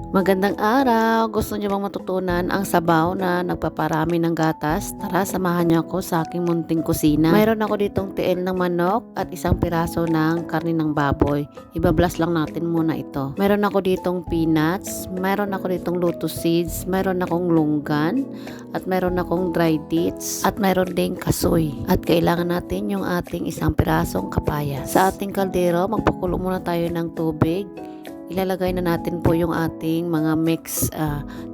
Magandang araw! Gusto niyo bang matutunan ang sabaw na nagpaparami ng gatas? Tara, samahan niyo ako sa aking munting kusina. Mayroon ako ditong tiil ng manok at isang piraso ng karne ng baboy. Ibablas lang natin muna ito. Mayroon ako ditong peanuts, mayroon ako ditong lotus seeds, mayroon akong lunggan, at mayroon akong dried dates, at mayroon ding kasoy. At kailangan natin yung ating isang pirasong kapayas. Sa ating kaldero, magpakulo muna tayo ng tubig. Ilalagay na natin po yung ating mga mix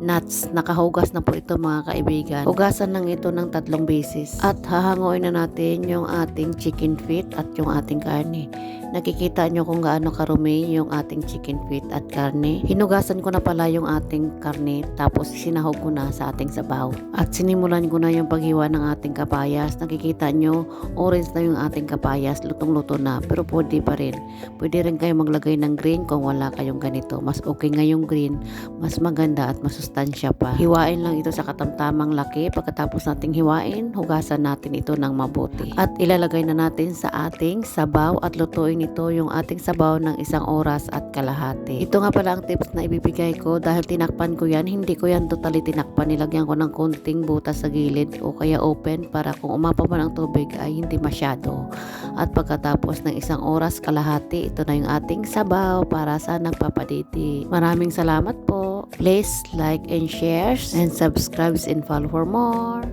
nuts. Nakahugas na po ito mga kaibigan. Hugasan lang ito ng 3 beses. At hahanguin na natin yung ating chicken feet at yung ating karne. Nakikita nyo kung gaano karumi yung ating chicken feet at karne. Hinugasan ko na pala yung ating karne tapos sinahog ko na sa ating sabaw. At sinimulan ko na yung paghiwa ng ating kapayas. Nakikita nyo, orange na yung ating kapayas. Lutong-luto na pero pwede pa rin. Pwede rin kayo maglagay ng green kung wala kayong ganito. Mas okay nga yung green, mas maganda at masustansya pa. Hiwain lang ito sa katamtamang laki. Pagkatapos nating hiwain, hugasan natin ito ng mabuti. At ilalagay na natin sa ating sabaw at lutuin ito yung ating sabaw ng 1 oras at kalahati. Ito nga pala ang tips na ibibigay ko dahil tinakpan ko yan. Hindi ko yan totally tinakpan. Nilagyan ko ng konting butas sa gilid o kaya open para kung umapaw man ang tubig ay hindi masyado. At pagkatapos ng 1 oras kalahati, ito na yung ating sabaw para sa nagpapadidi. Maraming salamat po. Please like and share and subscribe and follow for more.